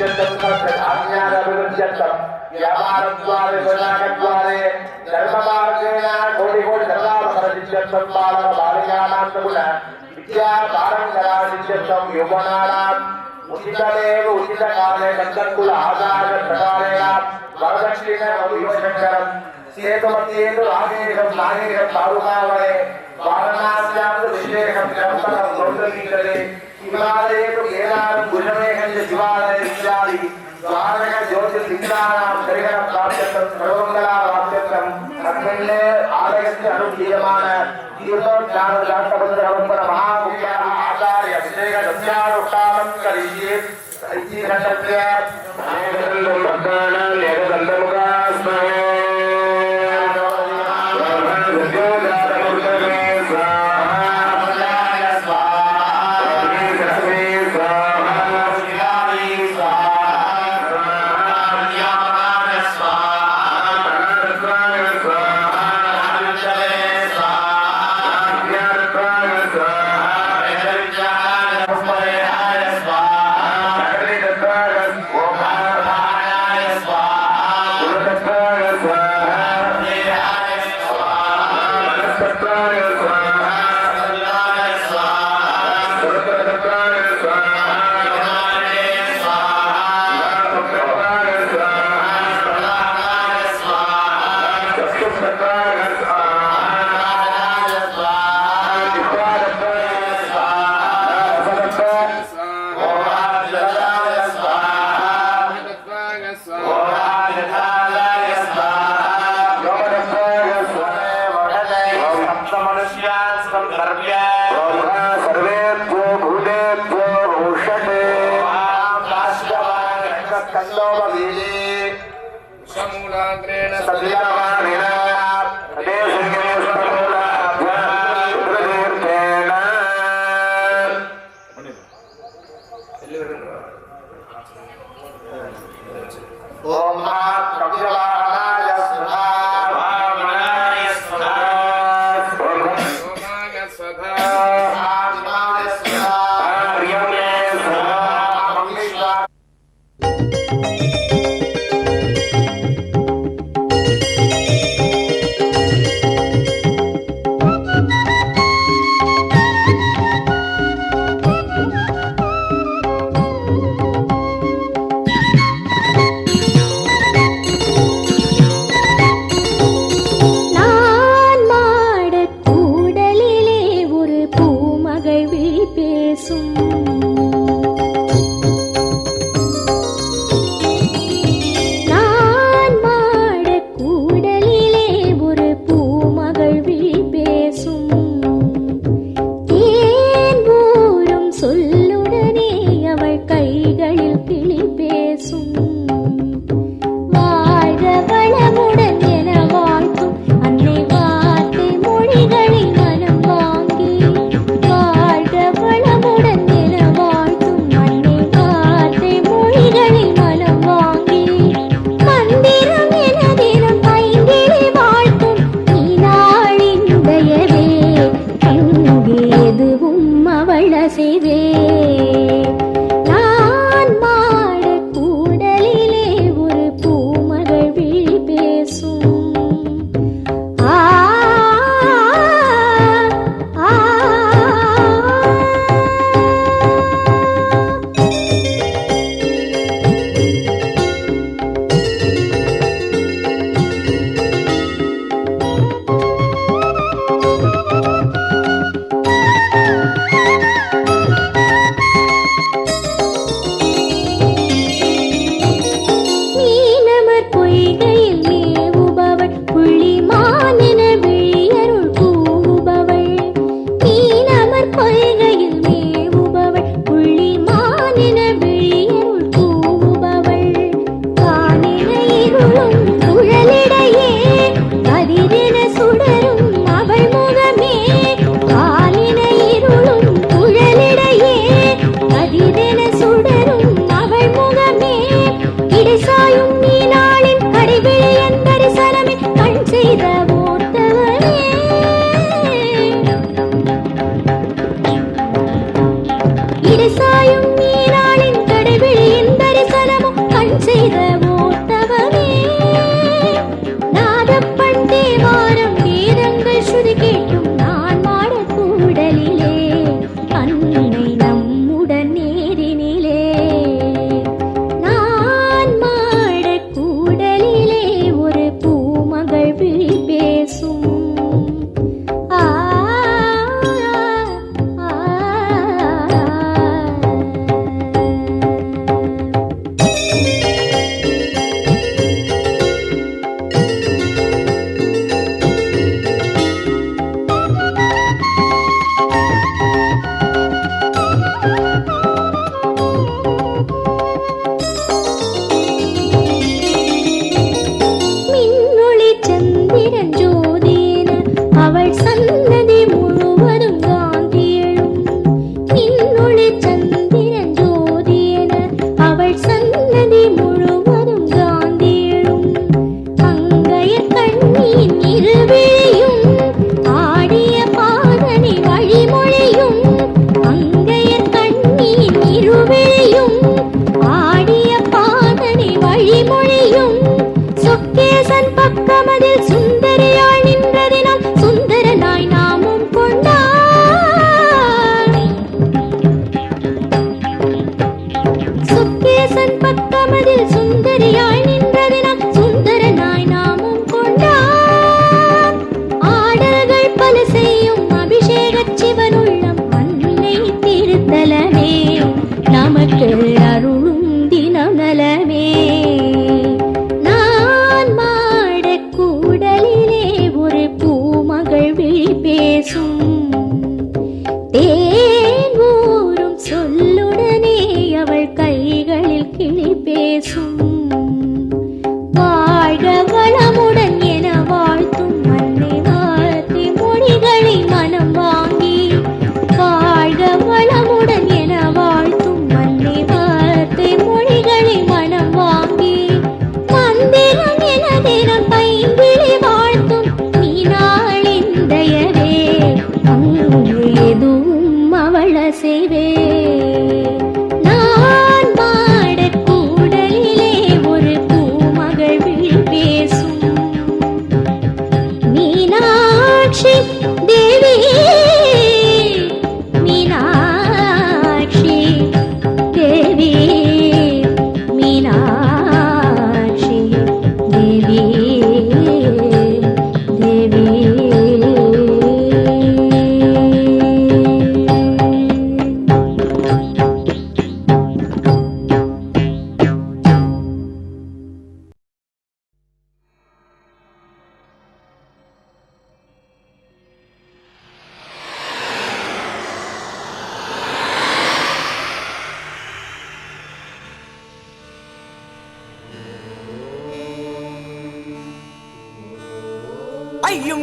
नित्यं धान्याभिवृद्ध्यर्थं व्यापारद्वारे विनाशद्वारे धर्ममार्गेण कोटिकोटि धर्मावसरसिद्ध्यर्थं बालकबालिकानां सगुण विद्यापारङ्गरासिद्ध्यर्थं यौवनानां उचितमेव उचितकाले कन्दकुल आदायप्रकारेण वरदक्षिणं सेतुमध्ये रागेशं नागेशं तारुकावरे वारणास्यां विशेषं क्रमपदं गौतमीतले हिमालये केदारं भुजमेघं शिवालय इत्यादि द्वारक ज्योतिर्लिङ्गानां दर्शनं प्राप्त्यर्थं सर्वमङ्गलाप्त्यर्थं अस्मिन् आलयस्य अनुष्ठीयमान तीर्थोज्ञानदान्तबन्धनवम्पन महापुण्याः आचार्य अभिषेकदत्यानुष्ठानं करिष्ये इति घटस्य एकदन्तं भक्तानां एकदन्तमुखास्महे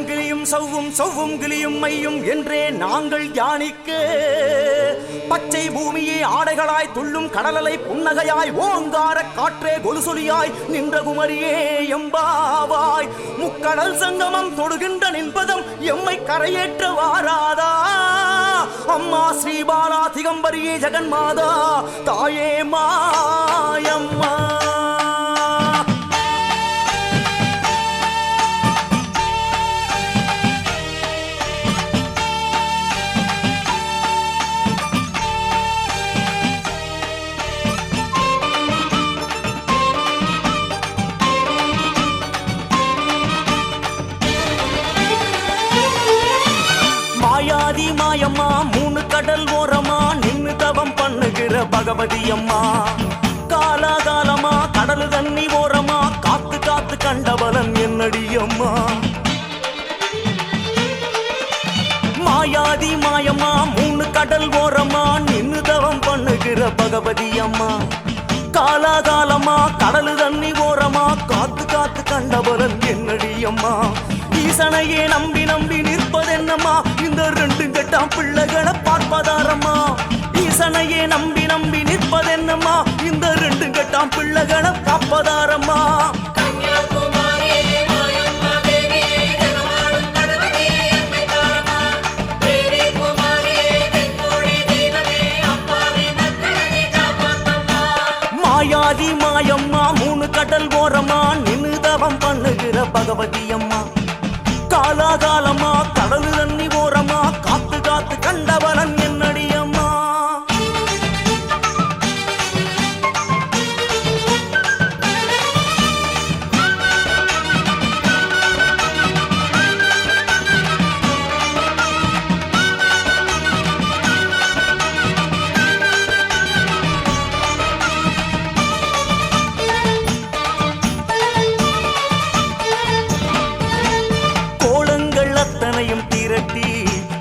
கிளியும் சவ்வும் சவ்வும் கிளியும் மையும் என்றே நாங்கள் தியானிக்க பச்சை பூமியே ஆடைகளாய் துள்ளும் கடலலை புன்னகையாய் ஓங்கார காற்றே கொலுசொலியாய் நின்ற குமரியே எம்பாவாய் முக்கடல் சங்கமம் தொடுகின்ற நின்பதம் எம்மை கரையேற்ற வாராதா அம்மா ஸ்ரீபாலா திகம்பரியே ஜெகன்மாதா தாயே மாயம்மா மாயாதி மாயம்மா மூணு கடல் ஓரமா நின்னு தவம் பண்ணுகிற பகவதி அம்மா காலாகாலமா கடல் தண்ணி ஓரமா காத்து காத்து கண்டபலன் என்னடி அம்மா மாயாதி மாயம்மா மூணு கடல் ஓரமா நின்னு தவம் பண்ணுகிற பகவதி அம்மா காலாகாலமா கடல் தண்ணி ஓரமா காத்து காத்து கண்டபலன் என்னடி அம்மா ஈசனையே நம்பி நம்பி நிற்பதென்னம்மா இந்த ரெண்டு கெட்டாம் பிள்ளைகளை பார்ப்பதாரம்மா ஈசனையே நம்பி நம்பி நிற்பதென்னம்மா இந்த ரெண்டு கெட்டாம் பிள்ளைகளை காப்பதாரம்மா மாயாதி மாயம்மா மூணு கடல் ஓரமா நின்னு தவம் பண்ணுகிற பகவதி அம்மா காலாகாலமா கடல் தண்ணி ஓரமா காத்து காத்து கண்டவரன் என்னடி அம்மா திரட்டி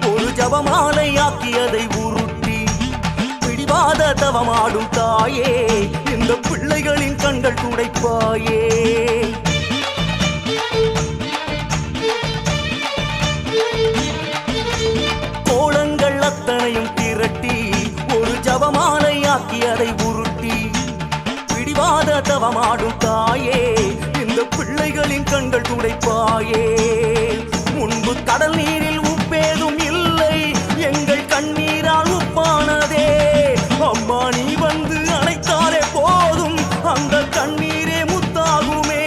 ஒரு ஜபமாலை ஆக்கியதை உருட்டி பிடிவாத தவமாடும் தாயே இந்த பிள்ளைகளின் கண்கள் துடைப்பாயே கோலங்கள் அத்தனையும் திரட்டி ஒரு ஜபமாலை ஆக்கியதை உருட்டி பிடிவாத தவமாடும் தாயே இந்த பிள்ளைகளின் கண்கள் துடைப்பாயே முன்பு கடல் நீரில் உப்பேதும் இல்லை எங்கள் கண்ணீரால் உப்பானதே அம்மா நீ வந்து அணைத்தாலே போதும் அந்த கண்ணீரே முத்தாகுமே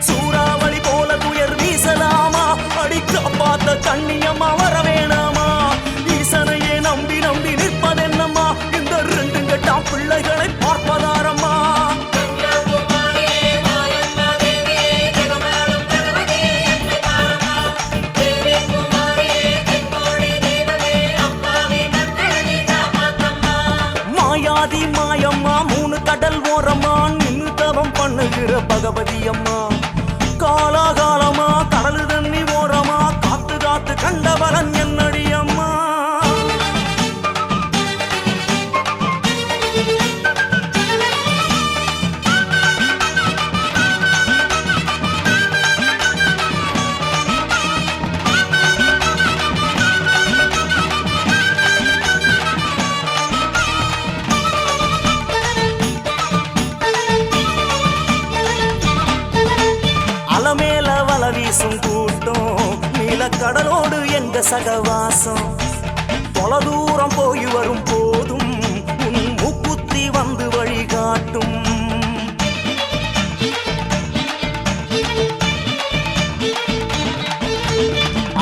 சூறாவளி போல துயர் வீசலாமா அடிக்க பார்த்த கண்ணியம்மா வர வேணாமா ஈசனையே நம்பி நம்பி நிற்பதென்னம்மா இந்த ரெண்டு கெட்டாம் பிள்ளைகளை பார்ப்பதாரம்மா மாயாதி மாயம்மா மூணு கடல் ஓரமா நின்னு தவம் பண்ணுகிற பகவதி அம்மா காலாகாலமா கடல் தண்ணி ஓரமா காத்து காத்து கண்டவரன் என்னடி அம்மா அலமேல வல வீசும் கூட்டம் நீல கடலோடு எங்க சகவாசம் தொலை தூரம் போய் வரும் போதும் உன் மூக்குத்தி வந்து வழிகாட்டும்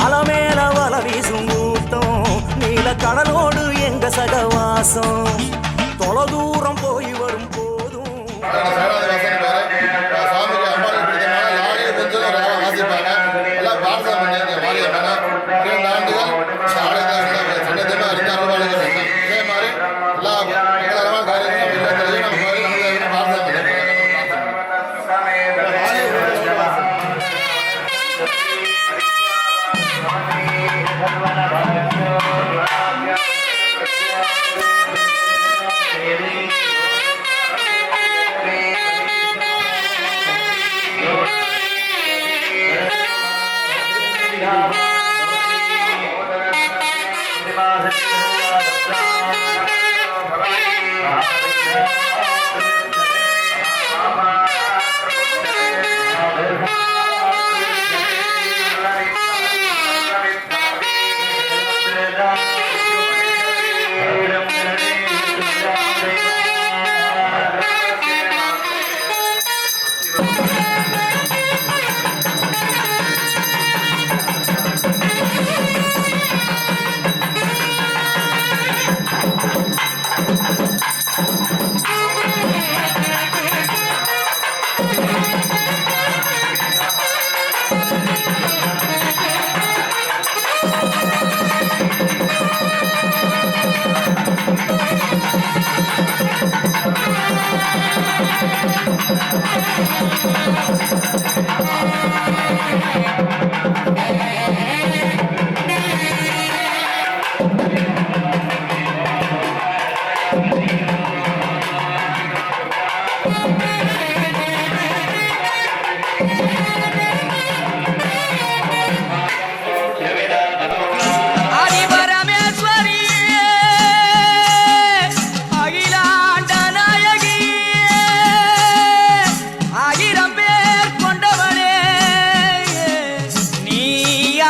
அலமேல வல வீசும் கூட்டம் நீல கடலோடு எங்க சகவாசம் தொலை தூரம் போய் வரும் போதும் Yeah.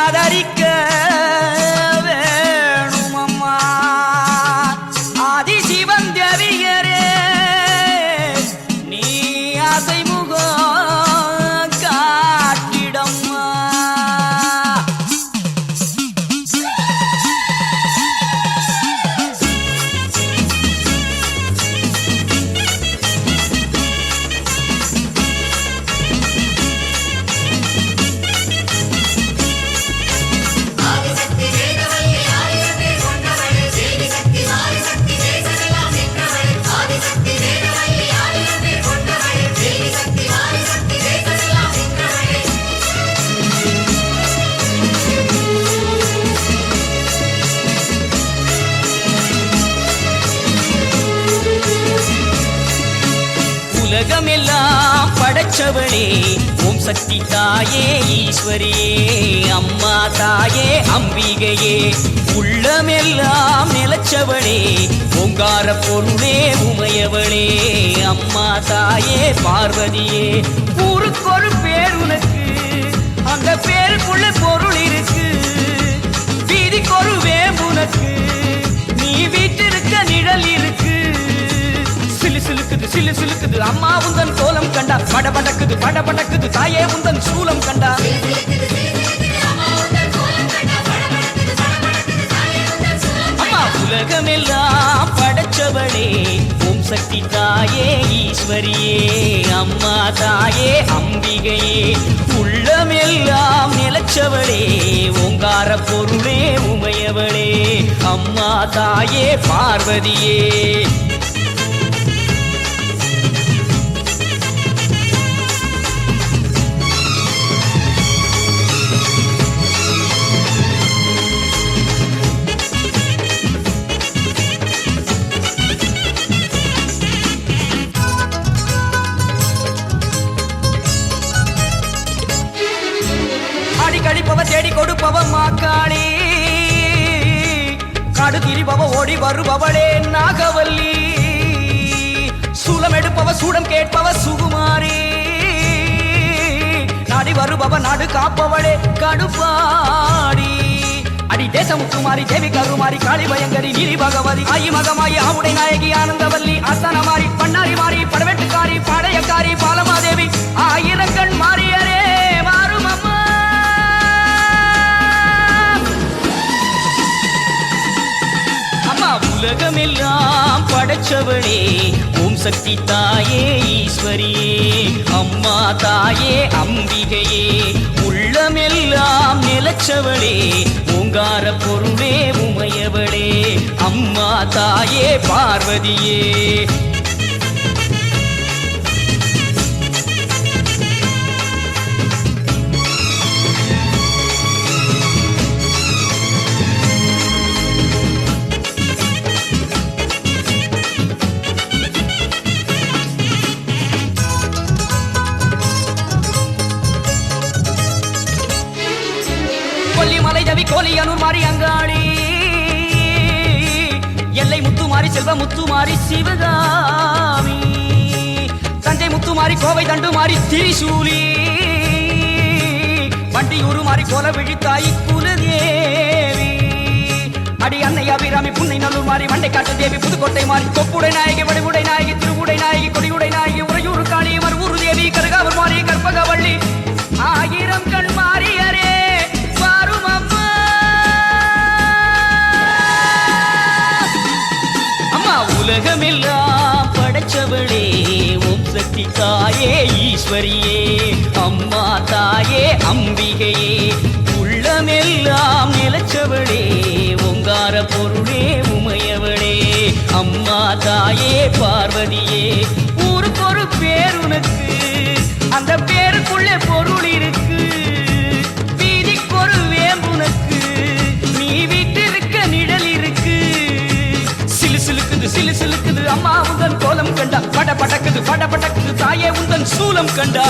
ஆதரிக்க வேணுமம்மா ஆதி சிவந்தவியரே நீ அசைமுகம் காட்டிடம்மா உலகமெல்லாம் படைச்சவளே ஓம் சக்தி தாயே ஈஸ்வரியே அம்மா தாயே அம்பிகையே உள்ளமெல்லாம் நிலச்சவளே ஓங்கார பொருளே உமையவளே அம்மா தாயே பார்வதியே ஊருக்கொரு பேர் உனக்கு அந்த பேருக்குள்ள பொருள் இருக்கு வீதிக்கொரு வேம்புனக்கு நீ வீட்டிருக்க நிழல் இருக்கு சிலு சிலுக்குது அம்மா உந்தன் கோலம் கண்டா படபடக்குது தாயே உந்தன் சூலம் கண்டா அம்மா உலகமெல்லாம் படைச்சவளே ஓம் சக்தி தாயே ஈஸ்வரியே அம்மா தாயே அம்பிகையே உள்ளமெல்லாம் நிலச்சவளே ஓங்கார பொருளே உமையவளே அம்மா தாயே பார்வதியே கடிப்பவ தேடி கொடுப்பவ மாக்காளி காடு திரிபவ ஓடி வருபவளே நாகவல்லி சூலம் எடுப்பவ சூடம் கேட்பவ சுகுமாரி நாடி வருபவ நாடு காப்பவளே கடுப்பாடி அடி தேசமுத்துமாரி தேவி கருமாரி காளி பயங்கரி நீரி பகவதி ஆயி மகமாயி ஆவுடை நாயகி ஆனந்தவல்லி அஸ்தானமாரி பண்ணாரி மாறி படவெட்டுக்காரி பாளையக்காரி பாலமாதேவி ஆயிரங்கண் மாறியரே மாறும் அம்மா உலகமெல்லாம் படைச்சவளே ஓம் சக்தி தாயே ஈஸ்வரியே அம்மா தாயே அம்பிகையே உள்ளமெல்லாம் நிலச்சவளே ஓங்கார பொருளே உமையவளே அம்மா தாயே பார்வதியே கொல்லிமலை ஜவி கோலியனூர் மாறி அங்காளி எல்லை முத்துமாரி செல்வ முத்துமாரி சிவகாமி தஞ்சை முத்துமாரி கோவை தண்டுமாரி திரிசூலி வண்டியூரு மாறி கோல விழித்தாய் குலதேவி அடி அன்னை அபிராமி புன்னை நல்லூர் மாறி மண்டை காட்டு தேவி புதுக்கோட்டை மாறி கொப்புடை நாயகி வடிவுடை நாயகி திருவுடை நாயகி கொடியுடை நாயகி உறையூர் காளி மறுவூர் தேவி கருகாவூர் மாறி கற்பகவள்ளி ஆயிரம் கண் மாறியரே உலகமெல்லாம் படைச்சவளே ஓம் சக்தி தாயே ஈஸ்வரியே அம்மா தாயே அம்பிகையே உள்ளமெல்லாம் நிலச்சவளே ஓங்கார பொருளே உமையவளே அம்மா தாயே பார்வதியே ஊருக்கொரு பேர் உனக்கு அந்த பேருக்குள்ளே பொருள் இருக்கு வீதிக்கொரு வேம்புனக்கு நீ வீட்டிருக்க நிழல் இருக்கு சிலு சிலுக்குது அம்மா உந்தன் கோலம் கண்டா படபடக்குது தாயே உந்தன் சூலம் கண்டா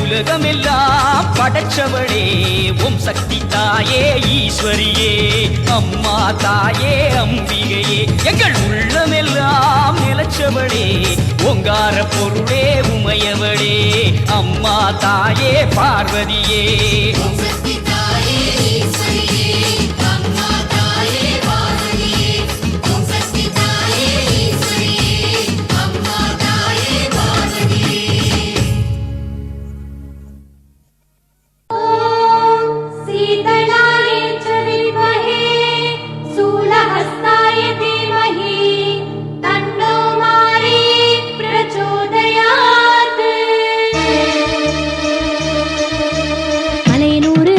உலகமெல்லாம் படைச்சவளே ஓம் சக்தி தாயே ஈஸ்வரியே அம்மா தாயே அம்பிகையே எங்கள் உள்ளமெல்லாம் நிலச்சவளே ஓங்கார பொருளே உமையவளே தாயே பார்வதியே மலையனூர்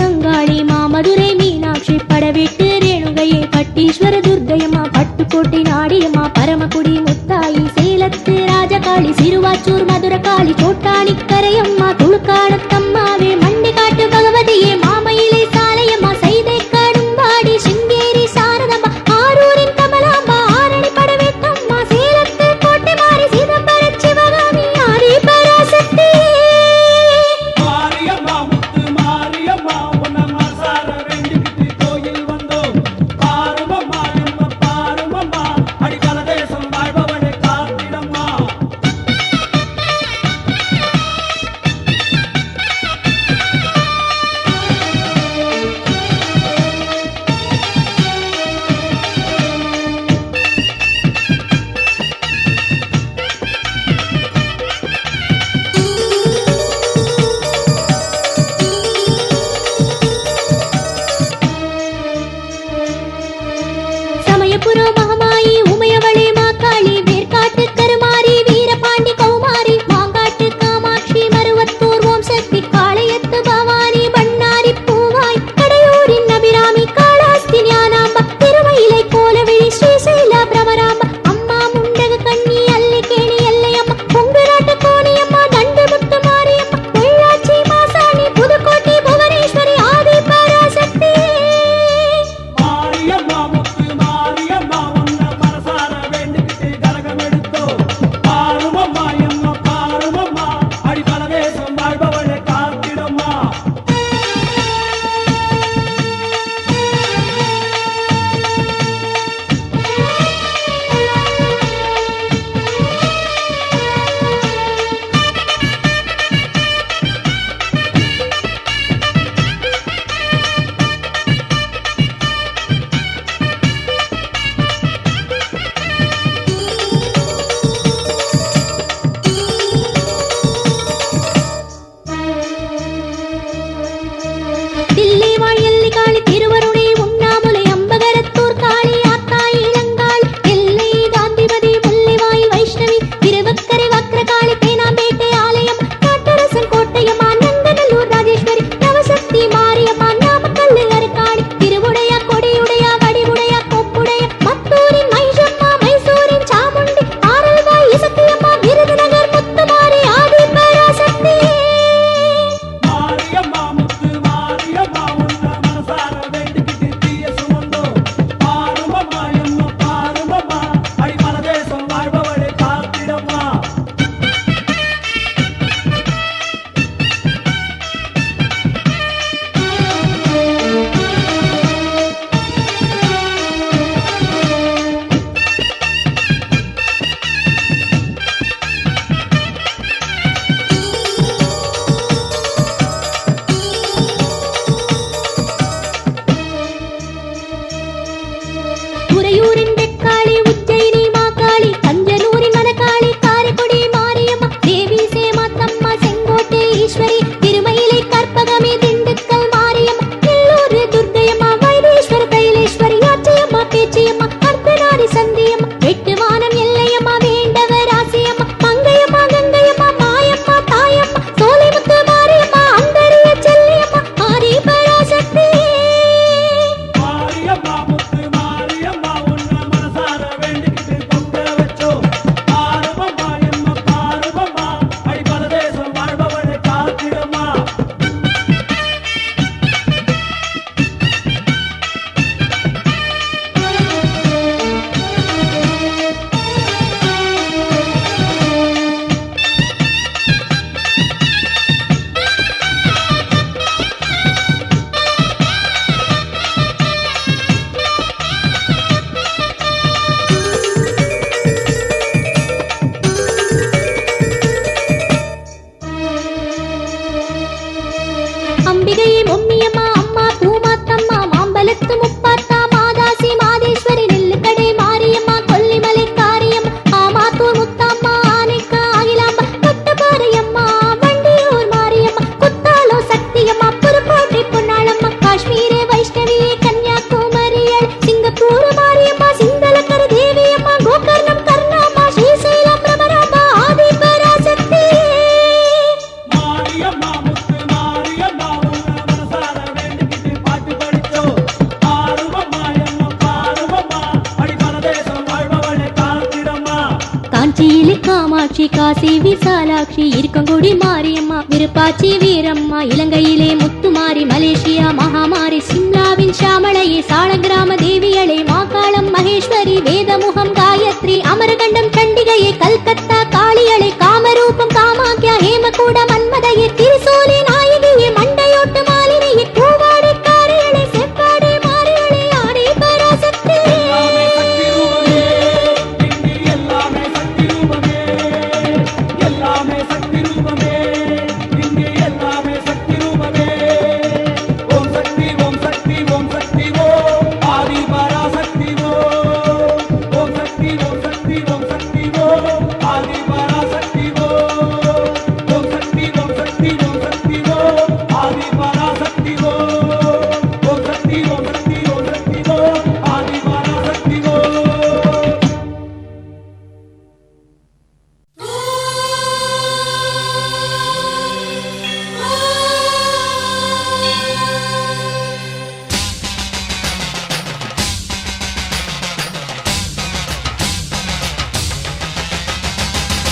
காசி விசாலாட்சி இருக்கங்குடி மாரியம்மா விருப்பாச்சி வீரம்மா இலங்கையிலே முத்துமாரி மலேசியா மகாமாரி சிம்லாவின் ஷாமளையே சாளகிராம தேவியளே மாகாளம் மகேஸ்வரி வேதமுகம் காயத்ரி அமரகண்டம் சண்டிகையே கல்கத்தா காளியளே காமரூபம் காமாக்கியா ஹேமகூட மன்மதையே திருசூலி நாயகியே மண்டையோட்டு மாலினியே பூவாடை காரியளே செப்பாடை மாரியளே ஆடை பராசக்தி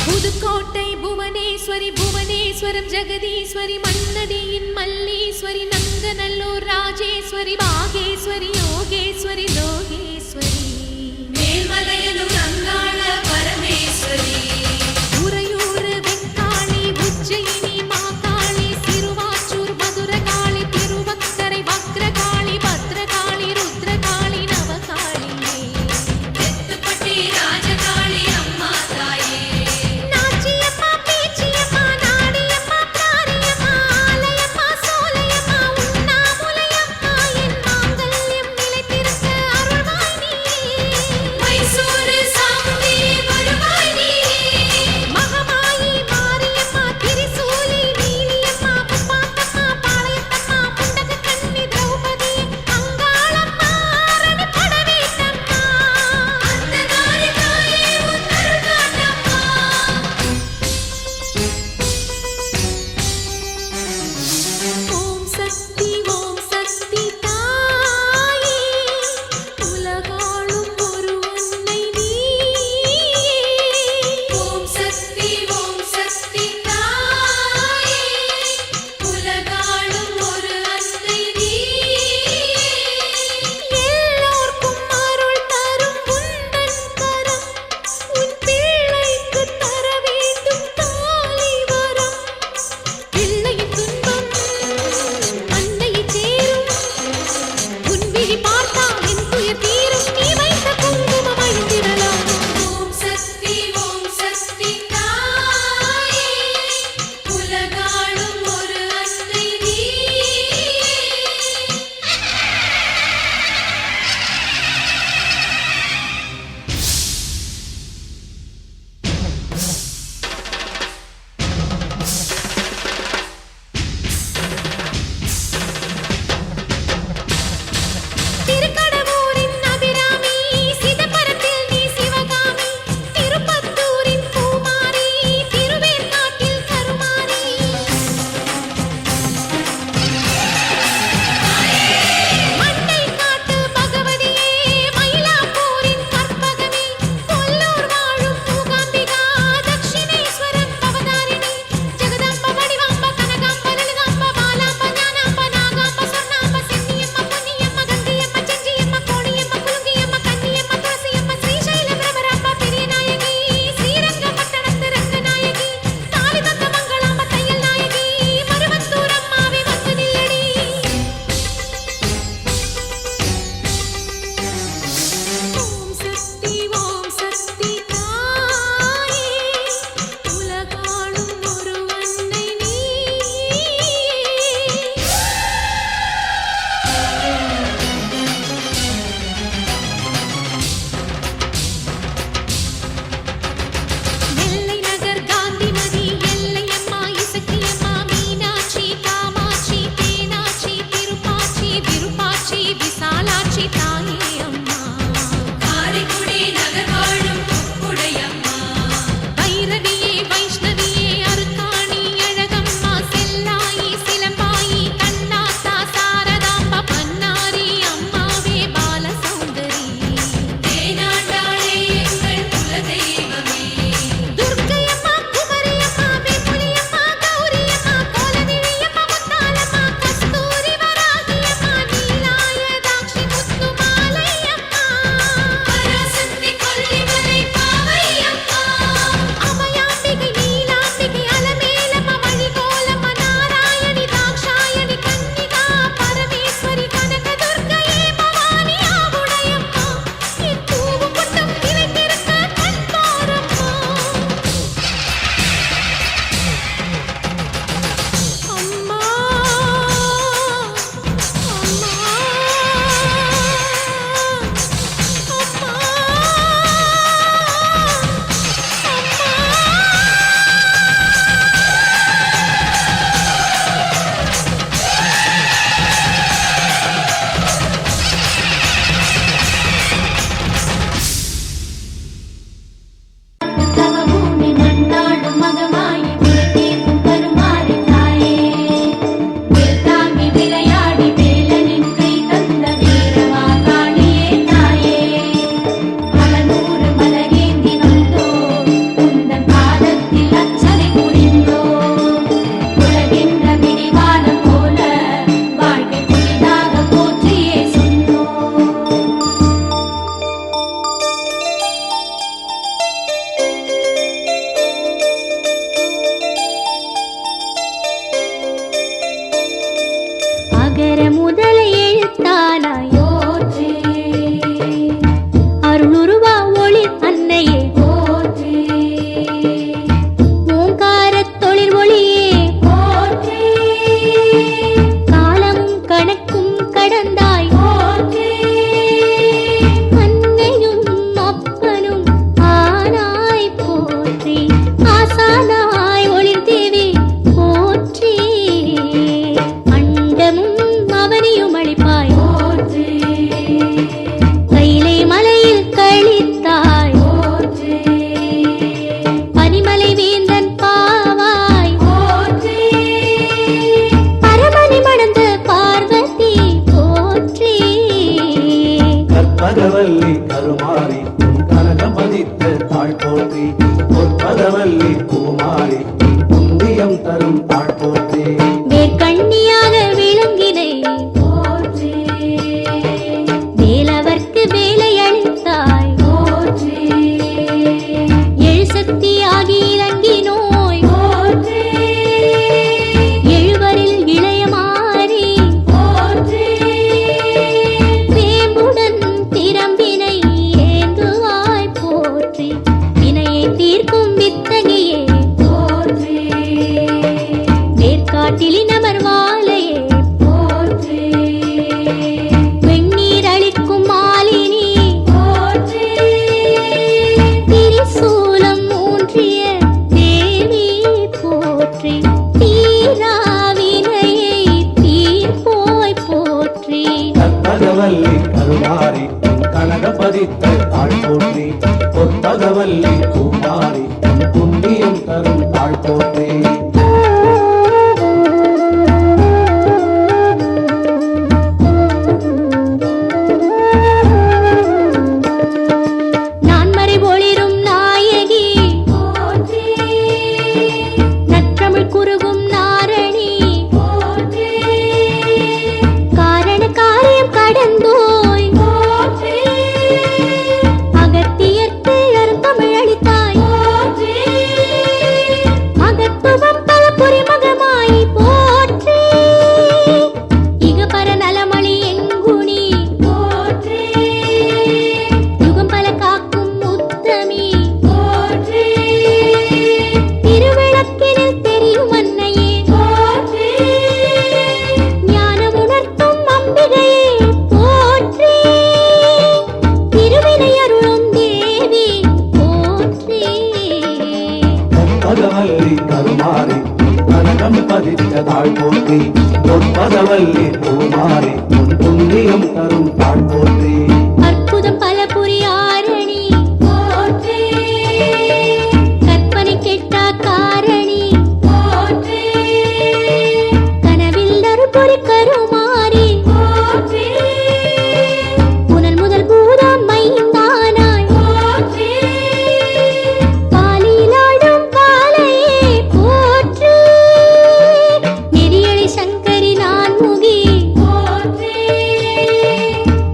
புதுக்கோட்டை புவனேஸ்வரி புவனேஸ்வரம் ஜெகதீஸ்வரி மன்னடியின் மல்லீஸ்வரி நங்கநல்லூர் ராஜேஸ்வரி பாகேஸ்வரி யோகேஸ்வரி லோகேஸ்வரி மேல்மலையனூர் அங்காள பரமேஸ்வரி உறையூர் வெங்காளி உஜ்ஜயினி மாகாளி சிறுவாச்சூர் மதுரகாளி திருவக்கரை வக்ரகாளி பத்ரகாளி ருத்ரகாளி நவகாளியே தெத்துப்பட்டி ராஜகாளி அம்மா தாயே நாச்சியம்மா பேச்சியம்மா நாடியம்மா காரியம்மா ஆலயம்மா சோலையம்மா உண்ணாமுலையம்மா என் மாங்கல்யம் நிலைத்திருக்க அருள்வாய் நீயே மைசூர் போற்றி பொற்பதவல்லி பூமாரி புந்தியம் தரும் தாழ் போற்றி வேர்க்கண்ணியாக விளங்கினை போற்றி வேலவர்க்கு வேலை அளித்தாய் போற்றி எழுசக்தியாகி இறங்கினோய் போற்றி எழுவரில் இளைய மாறி போற்றி வேம்புடன் திறம்பினை ஏந்துவாய் போற்றி வினையை தீர்க்கும் வித்தகையே போற்றி வேர்க்காட்டிலின் அமர்வாலையே போற்றி வெண்ணீர் அளிக்கும் மாலினி போற்றி திரிசூலம் ஊன்றிய தேவி போற்றி தீராவினையை தீர்ப்போய் போற்றி கற்பகவல்லி கருமாரி கனக பதித்த தாழ் போற்றி பொற்பகவல்லி பூமாரி புண்ணியம் தரும் தாழ் போற்றி நான்மறை ஒளிரும் நாயகி போற்றி நற்றமிழ் குருகும் நாரணி போற்றி காரண காரியம் கடந்தோய் போற்றி அகத்தியர்க்கு அருந்தமிழ் அளித்தாய் போற்றி மகத்துவம் பல புரிமகமாய் போற்றி இகபர நலமளி எங்குணி போற்றி யுகம் பல காக்கும் உத்தமி போற்றி திருவிளக்கினில் தெரியும் அன்னையே போற்றி ஞானம் உணர்த்தும் அம்பிகையே போற்றி திருவினை அருளும் தேவி போற்றி கற்பகவல்லி கருமாரி கனகம் பதித்த தாழ் போற்றி பொற்பகவல்லி பூமாரி புண்ணியம் தரும் தாழ் போற்றி அற்புதம் பல புரியாரணி போற்றி கற்பனை கெட்டா காரணி போற்றி கனவில் அருள்புரி கருமாரி போற்றி புனல் முதல் பூதம் மைந்தானாய் போற்றி பாலிலாடும் பாலையே போற்றி நெறியலை சங்கரி நான்முகி போற்றி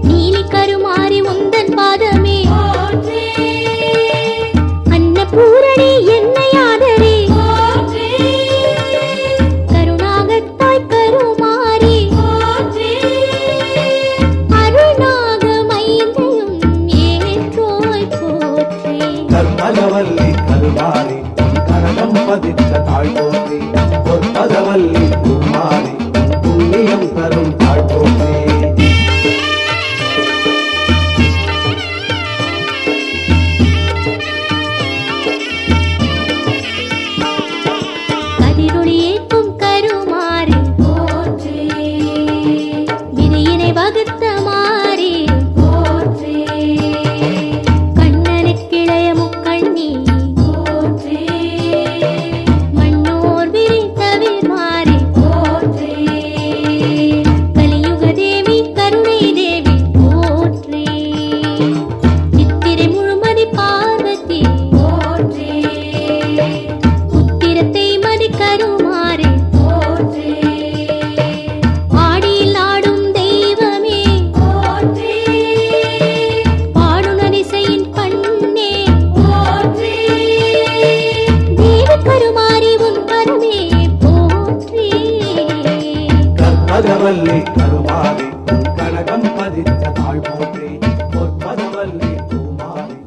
நீலி கருமாரி உந்தன் பாதமே போற்றி அன்னபூரணி என்னை ஆதரே போற்றி கருணாகத்தாய் கருமாரி போற்றி அருணாக மைந்தையும் ஏற்றோய் போற்றி கற்பகவல்லி கருமாரி கனகம் பதித்த தாழ் போற்றி பொற்பகவல்லி பூமாரி புண்ணியம் தரும் தாழ் போற்றி கதிரொளி ஏற்றும் கருமாரி போற்றி விதியினை வகுத்த மாறி போற்றி கண்ணனுக்கிளைய முக்கண்ணி போற்றி மண்ணோர் விரித்தவிர் மாறி போற்றி கலியுக தேவி கருணை தேவி போற்றி சித்திரை முழுமதி பார்வதி போற்றி உத்திரத்தை மதி கருமாறி போற்றி ஆடியில் ஆடும் தெய்வமே போற்றி பாடுனரிசையின் பண்ணே போற்றி தேவி கருமாரி உன் கருமே போற்றி கற்பகவல்லி கருமாரி கனகம் பதித்த தாழ் போற்றி பொற்பகவல்லி பூமாரி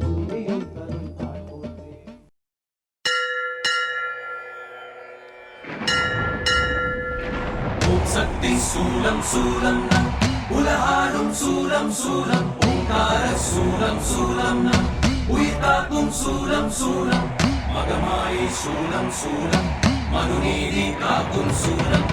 புண்ணியம் தரும் தாழ் போற்றி சக்தி சூலம் சூலம் நம் உலகாடும் சூலம் சூலம் ஓங்கார சூலம் சூலம் நம் உயிர் காக்கும் சூலம் சூலம் மகமாயி சூலம் சூலம் மனுநீதி காக்கும் சூலம்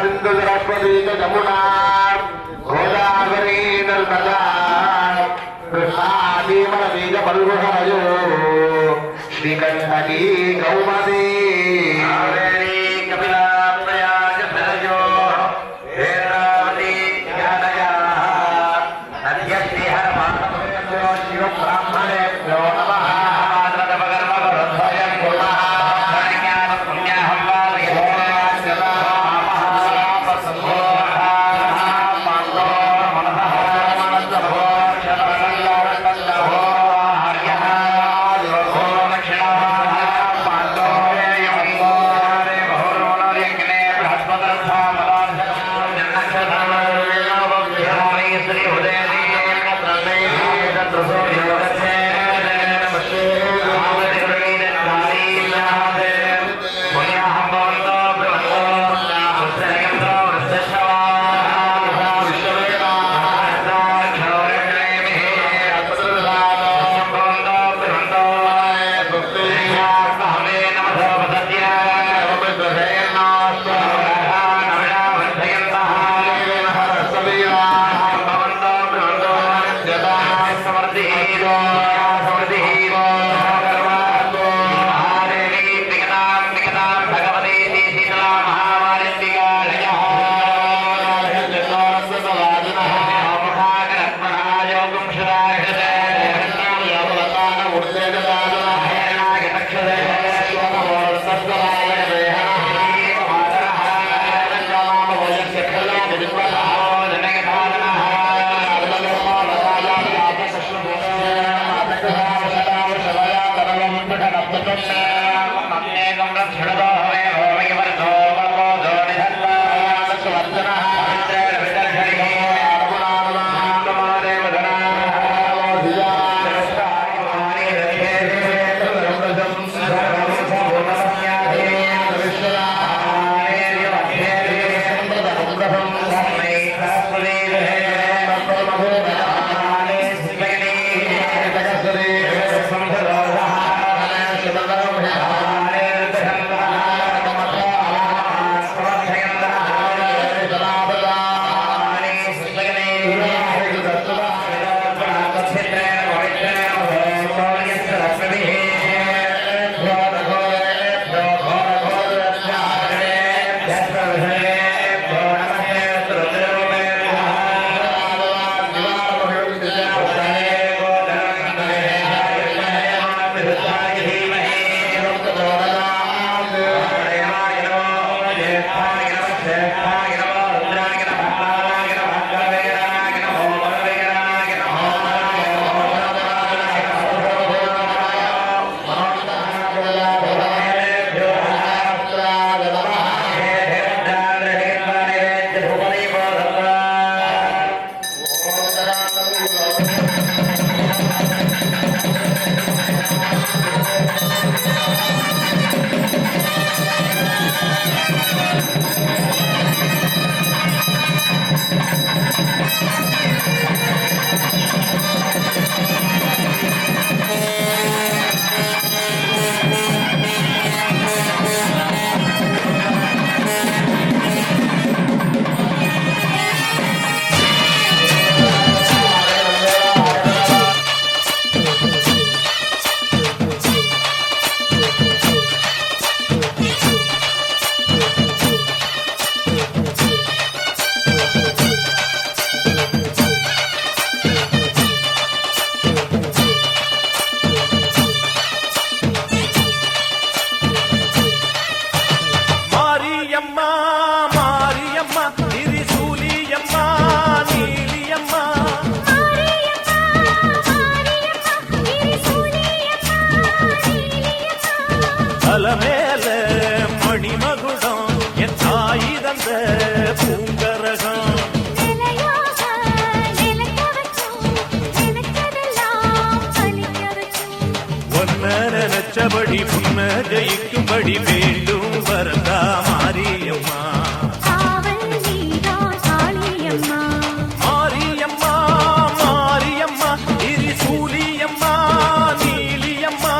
सिंधु सरस्वती जमुना गोदावरी नर्मदा कृष्णा भीमनदी बल्गुहयो श्रीकंठी गौमती कावेरी कपिला प्रयाग सरयो वेदावती ज्ञानया नद्यस्ति हर मातृभ्यो शिव ब्राह्मणेभ्यो नमः मातृगर्भ वरुद्धयं कुर्मः ज्ञान पुण्यहं वादयो மேல மணிமகுடம் என் தாய் தந்த பூங்கரகம் ஒன்ன நினைச்சபடி புன்னகைக்கும்படி வேண்டும் வரதா மாரியம்மா மாரியம்மா மாரியம்மா திரிசூலியம்மா நீலியம்மா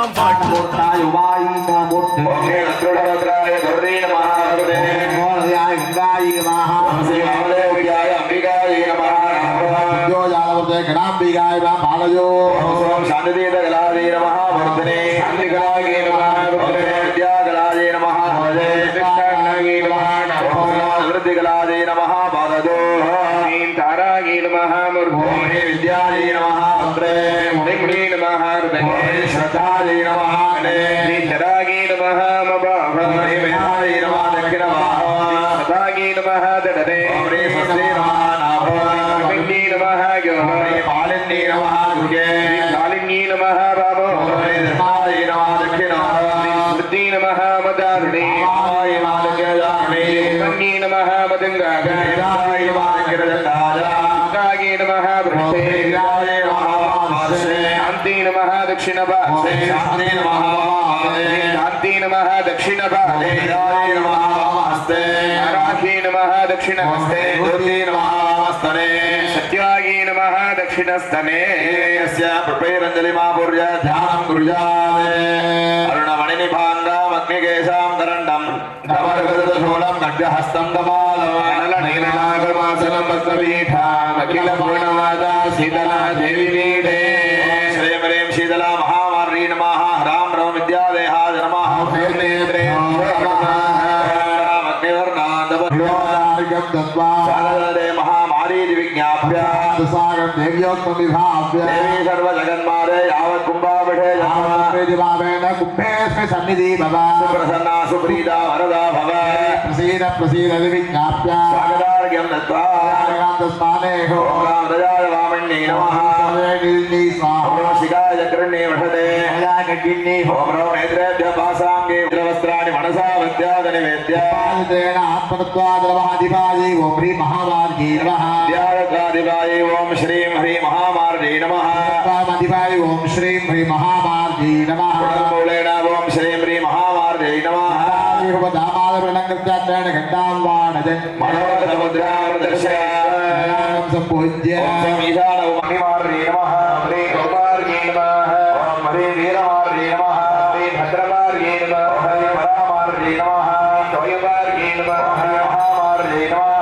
எல்லாம் வாழ்த்து दक्षिण दक्षिण दक्षिणस्तने सत्यागी नमः दक्षिणस्तने प्रपेरंजलि महापुर्य ध्यानं कुर्यामे अरुणमणिनिभाङ्गमग्निकेशां करण्डं धवलगदशूलं खड्गहस्तं कपालवानलनीलनागमासनं भक्तपीठाम् अखिलपूर्णमाता शीतला देवी पीठे श्रीं ह्रीं शीतला महामारी नमः राम रव विद्यादेहाय नमः नेत्रे महामारी विज्ञाप्य देवी सर्वजगन्मारे यावत् कुंभाभिषे कुंभे सन्निधि भव सुप्रसन्ना सुप्रीता वरदा भव प्रसीद प्रसीद विज्ञाप्य स्वागतार्घ्यं दत्त्वा स्थाने रजाय वामण्ये नमः स्वाहा शिखाय चक्रण्ये वषते ओम नेत्रेभ्य पासाङ्गे वस्त्राणि मनसा वद्यादनिवेद्य आत्मतत्वादिवाय ओम ह्रीं महामार्गे नमः ध्यायत्वादिवाय ओम श्रीं ह्रीं महामार्गे नमः अधिवाय ओम श्रीं ह्रीं महामार्गे नमः मूलेन ओम श्रीं ह्रीं महामार्गे नमः दामादवृणकृत्यात्रेण घण्टां वाणजन् मनोरथमुद्रां दर्शयामि सम्पूज्य ईशान महामार्गे नमः ह्रीं गौमार्गे नमः ओम ह्रीं वीरमार्गे नमः ह्रीं भद्रमार्गे नमः ह्रीं परामार्गे नमः द्वयमार्गे नमः ह्रीं महामार्गे नमः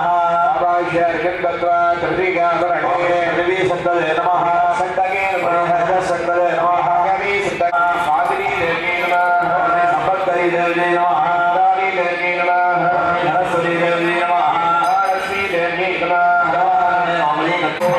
आवाह्यार्घ्यं दत्त्वा कृतिकावरणे देवीशक्तये नमः शक्तये नमः शक्तये नमः गवी शक्तये स्वादिनी देवी नमः संपत्तये देवी नमः दानी देवी नमः सरस्वती देवी नमः लक्ष्मी देवी नमः अमली नमो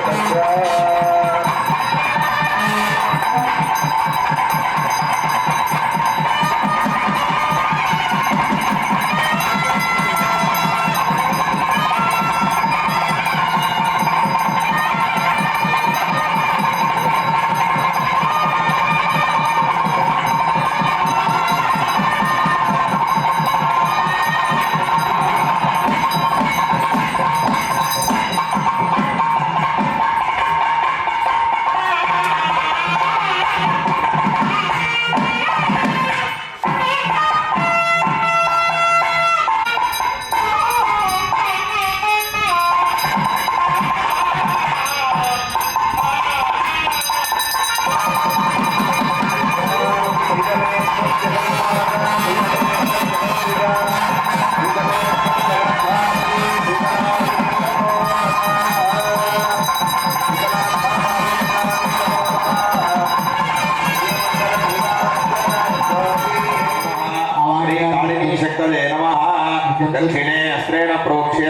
दक्षिणे अस्त्रेण प्रोक्ष्य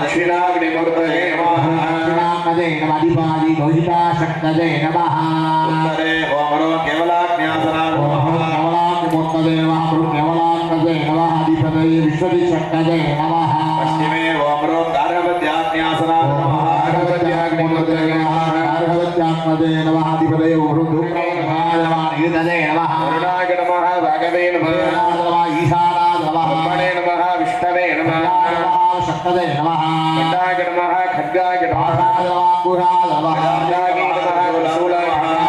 दक्षिणाग्निमूर्तये नमः दक्षिणाग्नये नमः अधिपादि भौजिता शक्तये नमः उत्तरे ओमरो केवलाग्न्यासनाय नमः केवलाग्निमूर्तये नमः केवलाग्नये नमः अधिपतये विश्वदिशक्तये नमः पश्चिमे ओमरो गार्हवत्याग्न्यासनाय नमः गार्हवत्याग्निमूर्तये नमः गार्हवत्याग्नये नमः अधिपतये ओमरो धूम्रवनाय नमः निरतये नमः वरुणाय नमः भागवे नमः ईशानाय नमः ब्रह्मणे नमः विष्णवे नमः शक्तये नमः खड्गाय नमः खड्गाय नमः कुहाय नमः राजाय नमः शूलाय नमः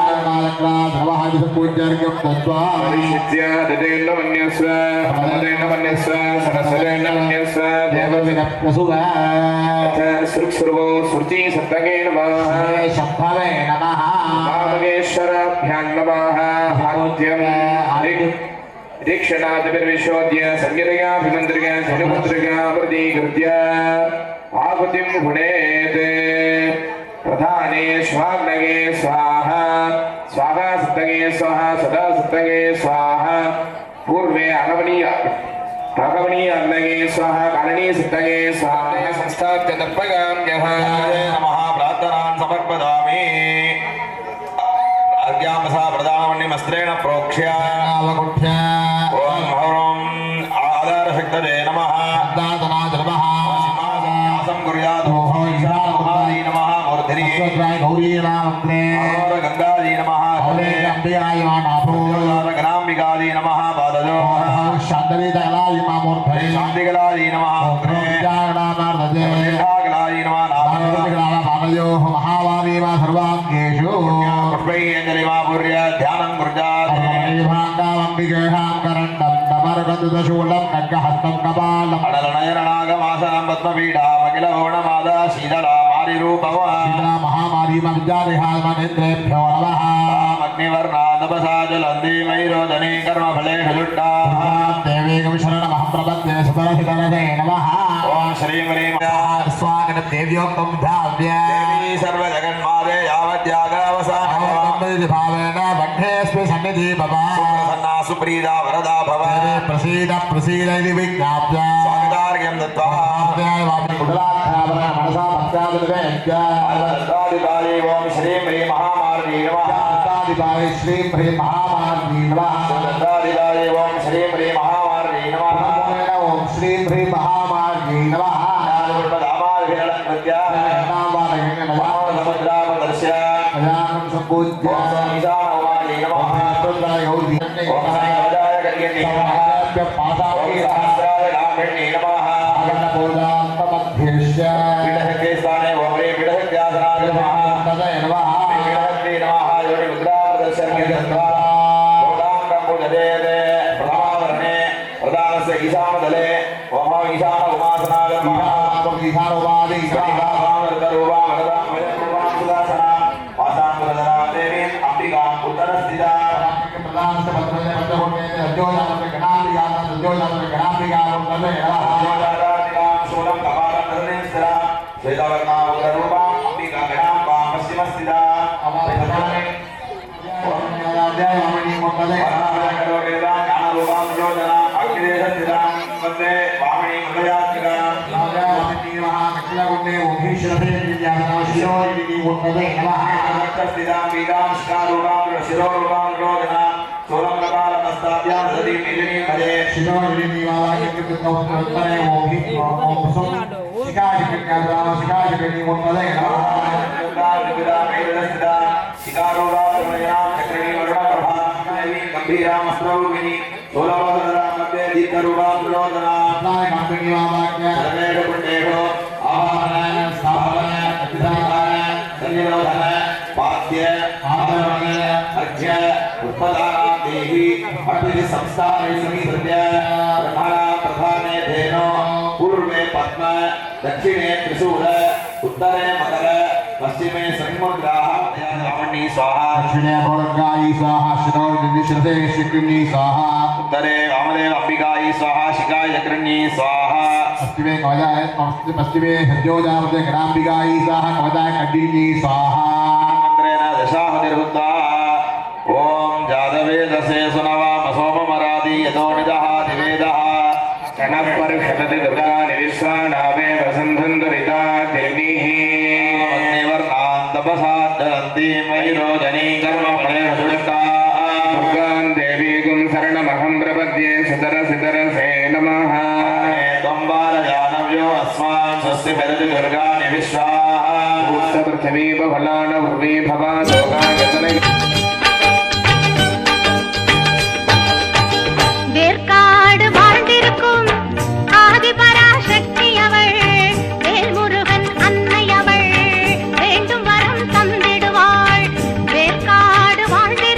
दीक्षणादिर्विशोद्य संज्ञया धनुमुद्रिका प्रतीकृत्य आहुतिं गुणेत् प्रधाने स्वाग्नगे स्वाहा स्वाहा सप्तगे स्वाहा सदा सप्तगे स्वाहा पूर्वे अगवनीय अन्नगे स्वाहा कालनी सप्तगे स्वाहा संस्थाप्य तर्पयाम्यः नमः प्रार्थनां समर्पयामि अर्घ्यामसा प्रदानमन्यमस्त्रेण प्रोक्ष्य ओम हरं आधारशक्तये नमः सिंहासनं कुर्यात् ईशानमुखायै नमः मूर्धनि गंगायै नमः गणाम्बिकायै नमः पादजो शान्तिकलायै नमः गलायै नमः महावारीवा सर्वांगेषु पुष्पैरञ्जलिमापूर्य ध्यानं कुर्यात् शूलं खड्गहस्तं कपालम् अडलनयननागमासनं पद्मपीठामखिलहोणमादा शीतला मारिरूपवा महामारीमविद्यादेहात्मनेत्रेभ्यो नमः अग्निवर्णादपसा जलन्ति मयिरोदने कर्मफलेषु जुष्टाः देवीकं शरणमहं प्रपद्ये सुतरहितरसे नमः ॐ श्रीं ह्रीं स्वागतं देव्योक्तं धाव्य देवी सर्वजगन्माते यावद्यागावसानं भावेन बद्धेऽस्मि सन्निधि भव सुप्रसन्ना सुप्रीता वरदा भव प्रसीद प्रसीद इति विज्ञाप्य स्वागतार्घ्यं दत्त्वा मनसा दत्तादिकाले ॐ श्रीं ह्रीं महामार्गी नमः भक्त्यादिपाये श्रीं ह्रीं महामार्गी नमः दत्तादिकाले ॐ श्रीं ह्रीं महामार्गी नमः ॐ श्रीं ह्रीं महामार्गी नमः समुद्रामदर्श्य सम्पूज्य ईशानोमायै नमः सहस्राय नमः पीठशक्ति स्थाने ॐ ह्रीं पीठशक्त्यासनाय नमः पीठशक्ति नमः योनिमुद्राप्रदर्शने दत्त्वा गोदाङ्गं पूजयेत् प्रथमावरणे प्रधानस्य ईशानदले ॐ ईशान उमासनाय नमः पूर्वे पद्म दक्षिणे त्रिशूल उत्तरे मकर पश्चिमे सन्मुद्राः स्वाहा दक्षिणे भोरगायी स्वाहा शिरोश्रते शिखिनी स्वाहा उत्तरे वामदेव अंबिकायै स्वाहा शिखाय चक्रण्यै स्वाहा पश्चिमे हृद्योजामते गणाम्बिकायै स्वाहा कवचाय कड्डिन्यै स्वाहा मंत्रेण दशाहुतिर्हुत्वा ओम जातवेदसे सुनवाम सोममरादि यतो निदः दिवेदः कणः परिषदति दुर्गा निविश्वानावे वसन्धन्तु रिता देवीः अग्निवर्णान् तपसा जलन्ति मयिरोदनी कर्मफलेषु जुष्टाः दुर्गां देवीं शरणमहं प्रपद्ये सुतरसितरसे नमः त्वं बालजानव्यो अस्मान् स्वस्ति भरति दुर्गा निविश्वाः पृथिवी बलान भुवि भवा लोकायतनय வேர்க்காடு வாழ்ந்திருக்கும் ஆதிபராசக்தி அவள் வேல்முருகன் அன்னை அவள் வேண்டும் வரம் தந்திடுவாள் வேர்க்காடு வாழ்ந்திருக்கும்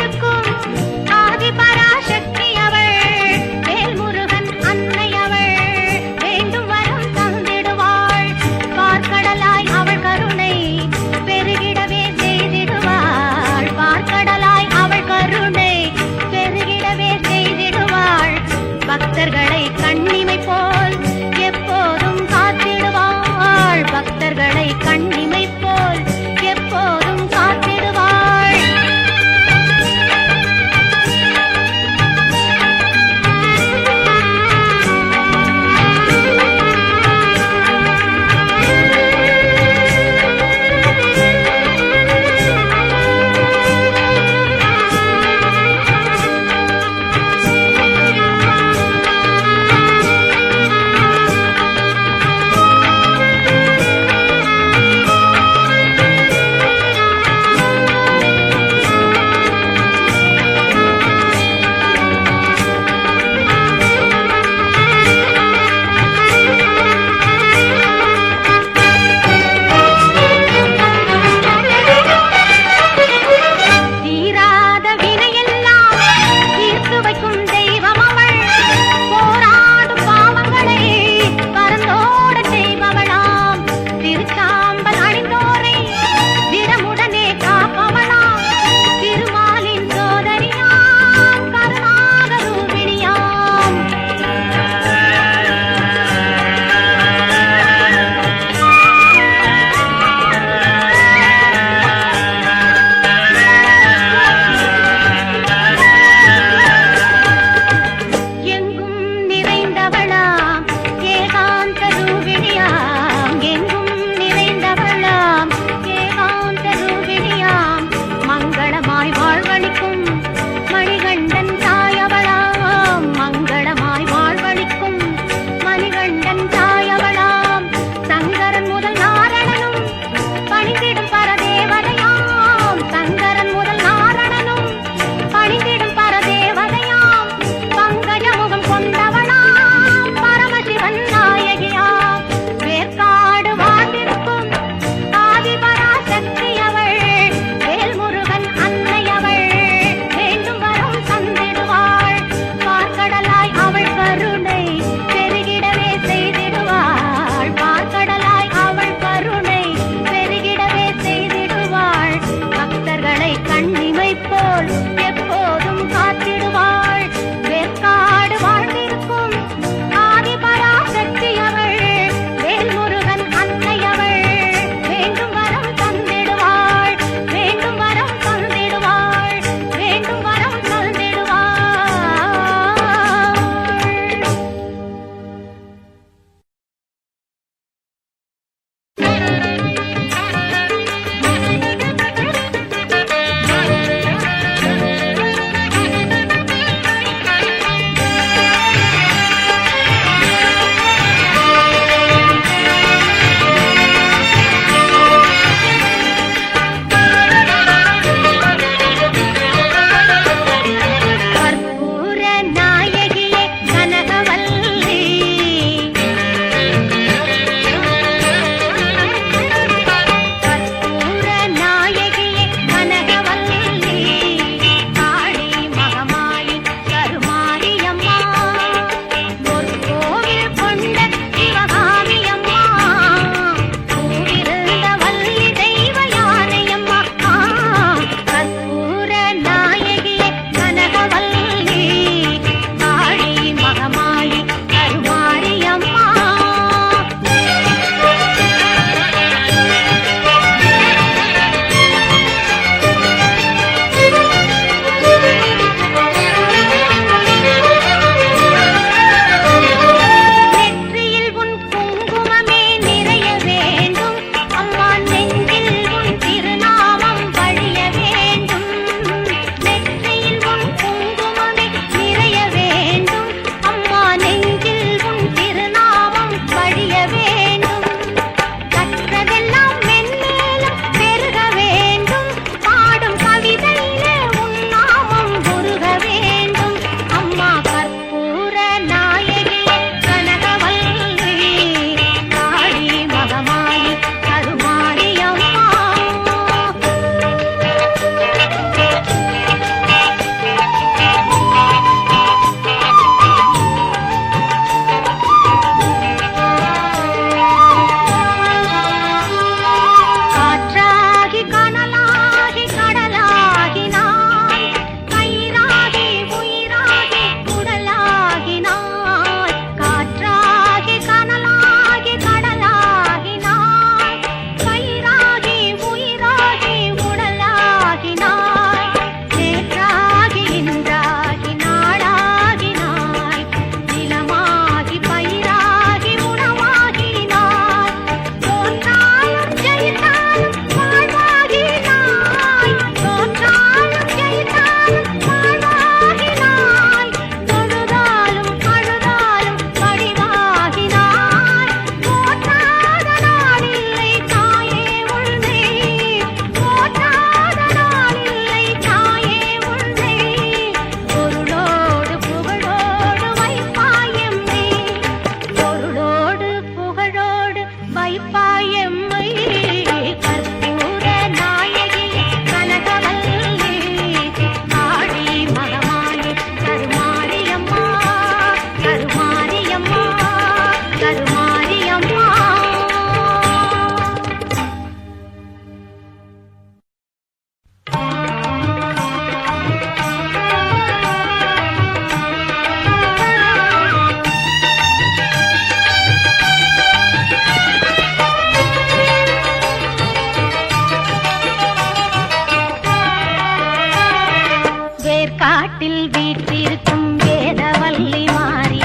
வேர்காட்டில் வீற்றிருக்கும் வேதவல்லி மாறி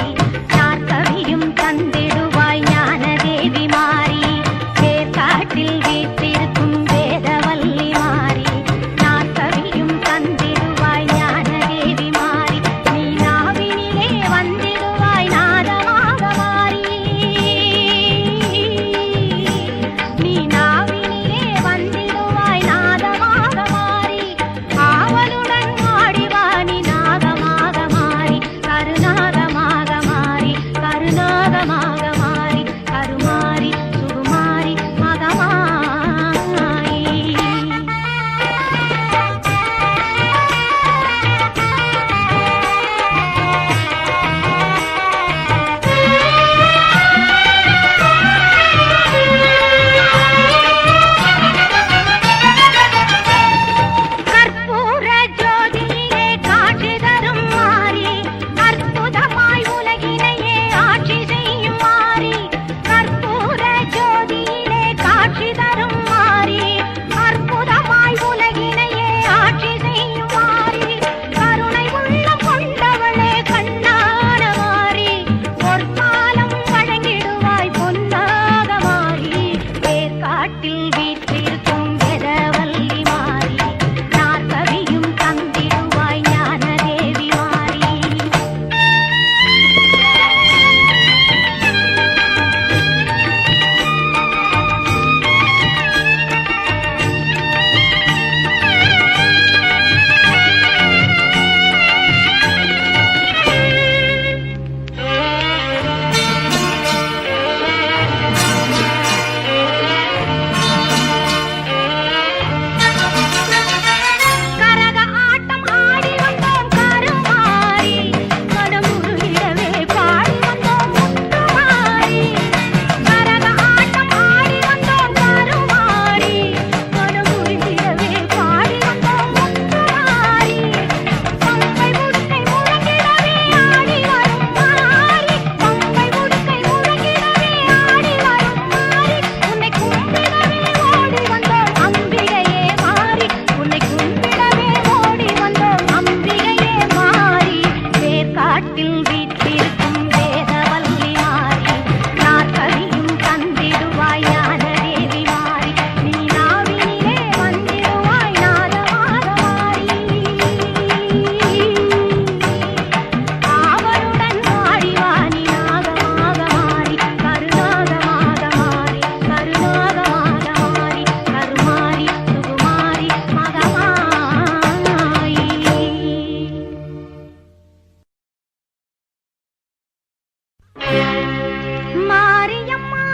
நாற்கவியும் தந்திடுவாய் ஞான தேவி மாறி வேர்காட்டில் வீற்றிருக்கும் வேதவல்லி மாறி நாற்கவியும் தந்திடுவாய் ஞான தேவி மாறி நீ நாவினிலே வந்திடுவாய் நாதமாக மாறி நீ நாவினிலே வந்திடுவாய் நாதமாக மாறி ஆவலுடன் ஆடிவாணி நாகமாக மாறி கருநாகமாக மாறி கருநாகமாக மாறி கருமாறி சுகுமாரி மகமாயி கற்பூர ஜோதியிலே காட்சி தரும் மாறி அற்புதமாய் உலகினையே ஆட்சி செய்யும் மாறி கற்பூர ஜோதியிலே காட்சி தரும் மாறி அற்புதமாய் உலகினையே ஆட்சி செய்யும் மாறி கருணை உள்ளம் கொண்டவளே கண்ணான மாறி பொற்காலம் வழங்கிடுவாய் பொன்னாக மாறி வேர்காட்டில் வீற்றிருக்கும் வேதவல்லி மாறி நாற்கவியும் தந்திடுவாய் ஞான தேவி மாறி கரக ஆட்டம் ஆடி வந்தோம் கருமாறி மனமுருகிடவே பாடி வந்தோம் முத்துமாரி கரக ஆட்டம் ஆடி வந்தோம் கருமாறி மனமுருகிடவே பாடி வந்தோம் முத்துமாரி பம்பை முடுக்கை முழங்கிடவே ஆடி வரும் மாறி பம்பை முடுக்கை முழங்கிடவே ஆடி வரும் மாறி உன்னை கும்பிடவே ஓடி வந்தோம் அம்பிகையே மாறி உன்னை கும்பிடவே ஓடி வந்தோம் அம்பிகையே மாறி வேர்காட்டில் வீற்றிருக்கும் வேதவல்லி மாறி நாற்கவியும் தந்திடுவாய் ஞான தேவி மாறி நீ நாவினிலே வந்திடுவாய் நாதமாக மாறி ஆவலுடன் ஆடிவாணி நாகமாக மாறி கருநாகமாக மாறி கருநாகமாக மாறி கருமாறி சுகுமாரி மகமாயி மாரியம்மா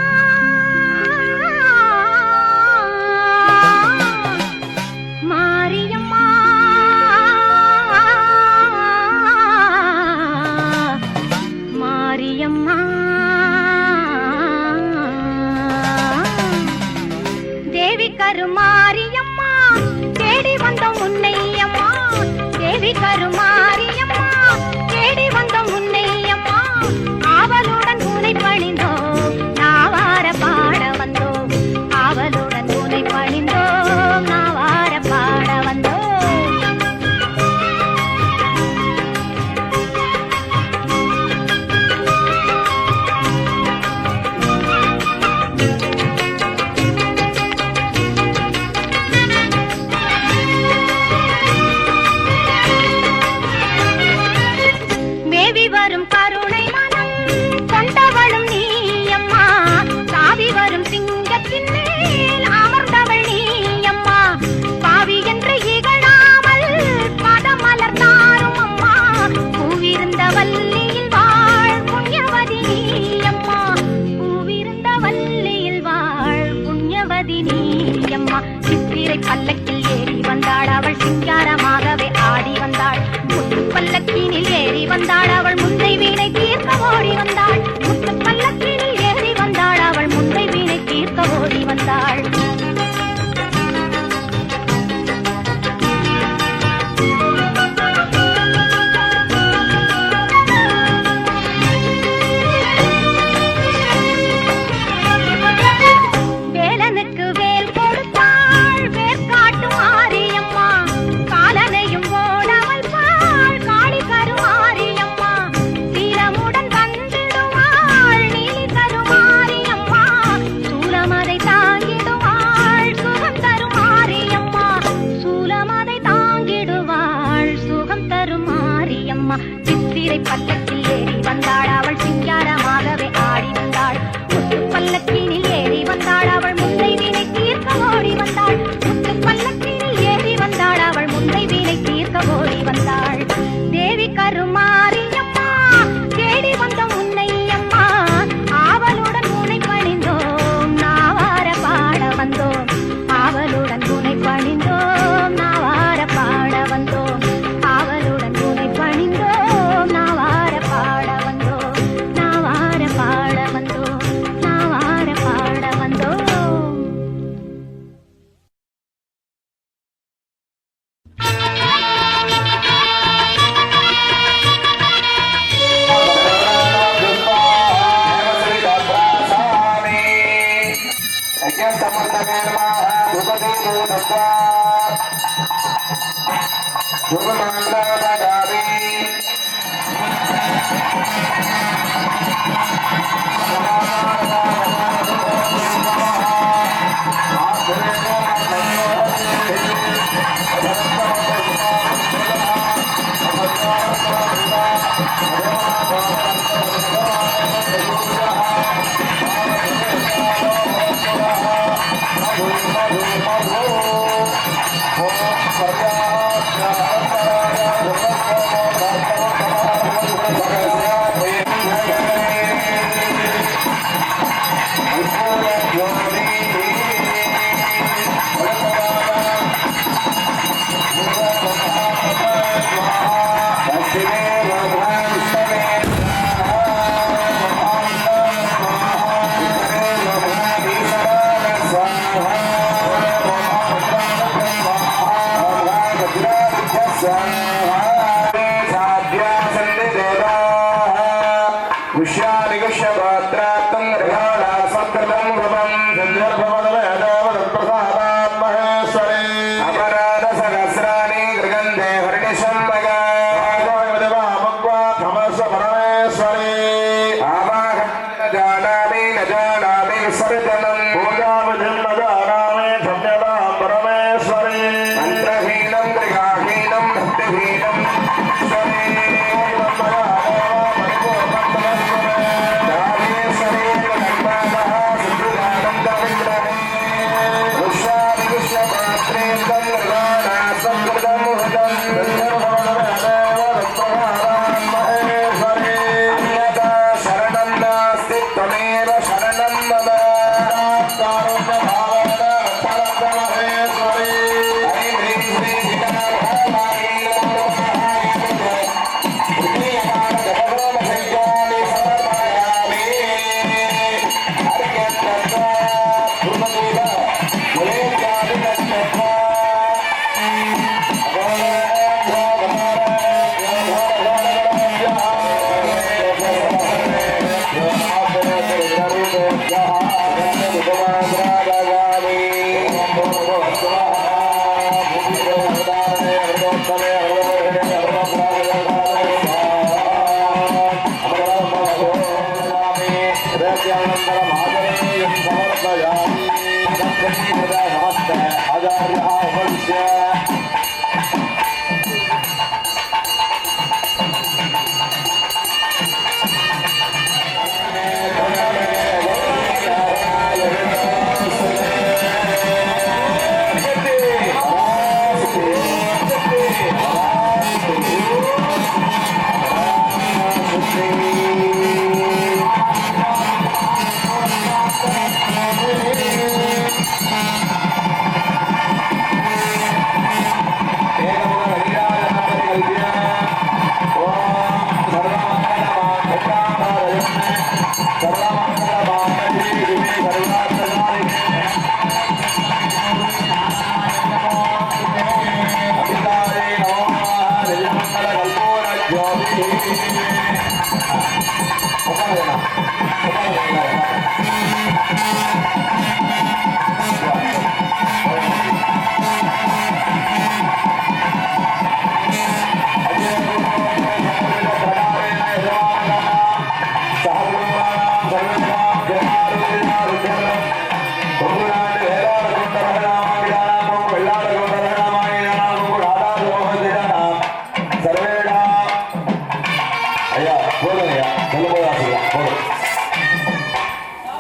மாரியம்மா மாரியம்மா தேவி கருமாரியம்மா தேடி வந்தோம் உன்னை அம்மா தேவி கருமாரியம்மா தேடி வந்தோம் உன்னை அம்மா ஆவலுடன் உன்னை பணிந்தோம் நாவார பாட வந்தோம் ஆவலுடன் உன்னை பணிந்தோம் நாவார பாட வந்தோம் இன்பம் தரும் மாரியம்மா சித்திரை பல்லக்கில் ஏறி வந்தாள் அவள் சிங்காரமாகவே ஆடி வந்தாள் முத்து பல்லக்கினில் ஏறி வந்தாள் அவள் முல்லை வீணை தீர்க்க ஓடி வந்தாள் முத்து பல்லக்கினில் ஏறி வந்தாள் அவள் முல்லை வீணை தீர்க்க ஓடி வந்தாள் தேவி கருமாரியம்மா தேடி வந்த உன்னை அம்மா ஆவலுடன் உன்னை பணிந்தோம் நாவார பாட வந்தோம் ஆவலுடன் உன்னை பணிந்தோம் நாவார பாட வந்தோம் ஆவலுடன் உன்னை பணிந்தோம் நாவார பாட வந்தோம் நாவார பாட வந்தோம் நாவார பாட வந்தோம்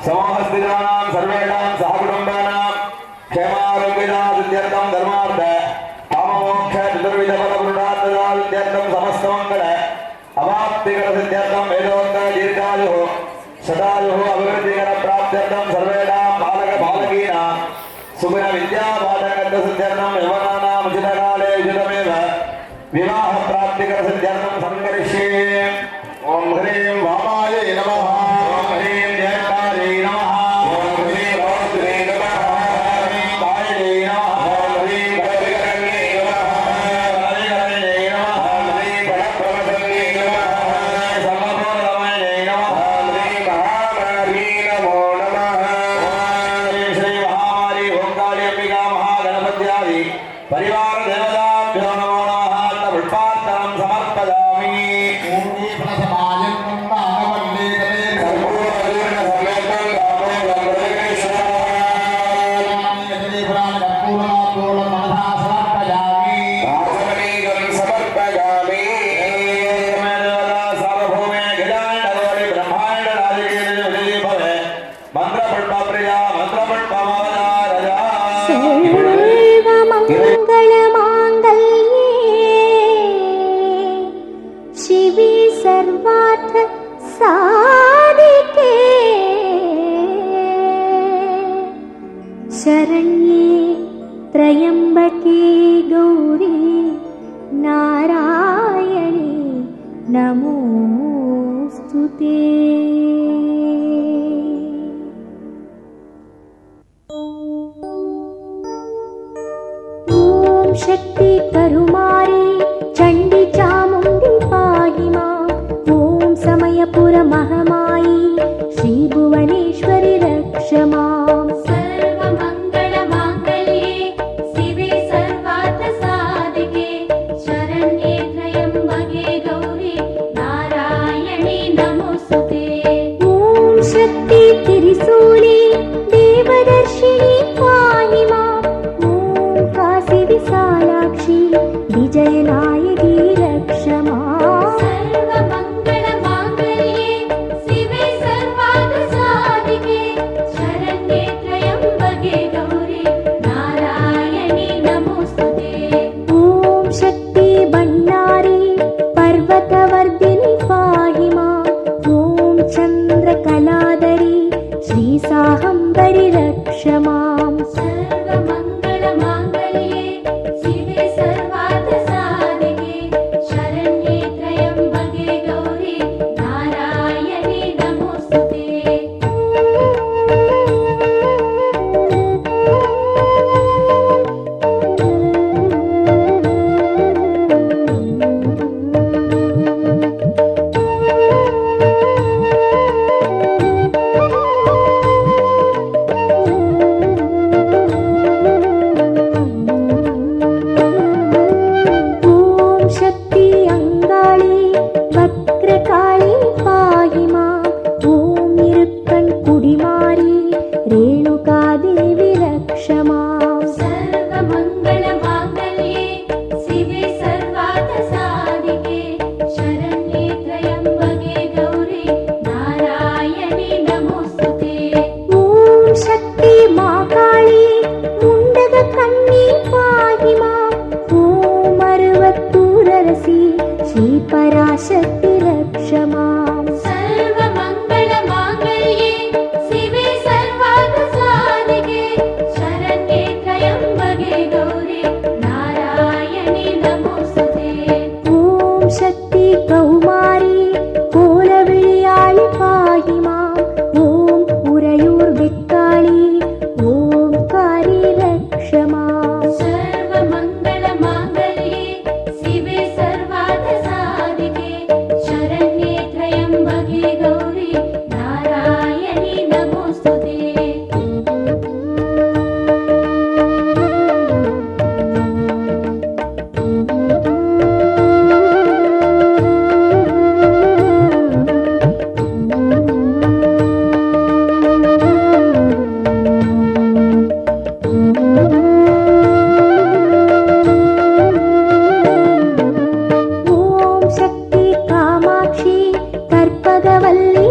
समहस्तिनानां सर्वेणां सहकुटुम्बानां क्षेमारोग्यदासिद्ध्यर्थं धर्मार्थ काममोक्ष चतुर्विधफलपुरुषार्थदासिद्ध्यर्थं समस्तमङ्गल अवाप्तिकरसिद्ध्यर्थं वेदोक्त दीर्घायुः सदायुः अभिवृद्धिकरप्राप्त्यर्थं सर्वेणां बालकबालकीनां सुगुणविद्यापाठकसिद्ध्यर्थं यवनानाम् उचितकाले उचितमेव विवाहप्राप्तिकरसिद्ध्यर्थं संकरिष्ये। ॐ ह्रीं वामायै नमः। ॐ ह्रीं जयकारै नमः। ॐ ह्रीं रौद्रे नमः। ॐ ह्रीं कालिने नमः। ॐ ह्रीं कविकरण्ये नमः। कविकरण्ये नमः। ॐ ह्रीं गणप्रवदने नमः। सर्वभूतमये नमः। ॐ ह्रीं महामारी नमो नमः। ॐ ह्रीं श्री महामारी ओंकारि अंबिका महागणपत्यादि परिवार देवताभ्यो नमो नमः। पुष्पार्चनं समर्पयामि। शिवे सर्वार्थ साधिके शरण्ये त्र्यंबके गौरी नारायणी नमोस्तुते। ओम शक्ति करुमारी चंडी चामुंडी पाहि मां। ओम समयपुर महमाई श्री भुवनेश्वरी रक्ष मां। सर्वमंगल मांगल्ये शिवे सर्वार्थ साधिके शरण्ये त्र्यंबके गौरी नारायणी नमोस्तुते। ओम शक्ति त्रिशूली देवदर्शिनी पाहि मां। ओम काशी विशालाक्षी विजयनायकी रक्ष मां। सर्वमंगल मांगल्ये शिवे सर्वार्थ साधिके शरण्ये त्र्यंबके गौरी नारायणी नमोस्तुते। ओम शक्ति बण्णारी पर्वतवर्धिनी पाहि मां। ओम चंद्रकलाधरी श्री साहंबरी रक्ष मां। सर्वमंगल मांगल्ये शिवे सर्वार्थ साधिके शरण्ये त्र्यंबके गौरी नारायणी नमोस्तुते। ओम शक्ति अंगाळी वक्रकाळी पाहि मां। ओम निरुक्कण कुडिमारी रेणुका देवी रक्ष मां। सर्वमंगल मांगल्ये शिवे सर्वार्थ साधिके शरण्ये त्र्यंबके गौरी नारायणी नमोस्तुते। ओम शक्ति महाकाली मुंडक कन्नी पाहि मां। ओम अरुवत्तूररसी श्री पराशक्ति रक्ष मां। सर्वमंगल मांगल्ये शिवे सर्वार्थ साधिके शरण्ये त्र्यंबके गौरी नारायणी नमोस्तुते। ओम शक्ति कौमारी कोलविळियाळि पाहि मां। ओम उरयूर बेक्काळि ओंकारी रक्ष मां। सर्वमंगल मांगल्ये शिवे सर्वार्थ साधिके शरण्ये त्र्यंबके गौरी नारायणी नमोस्तुते। ओम शक्ति कामाक्षी कर्पगवल्ली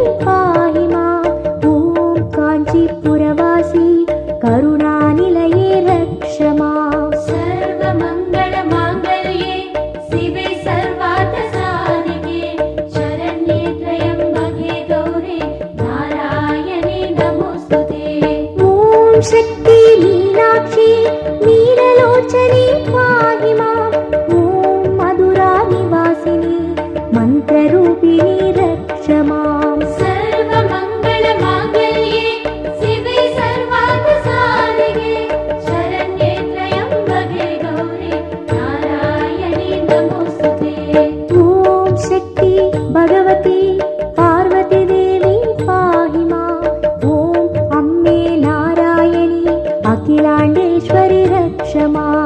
सर्वेश्वरि रक्ष माम्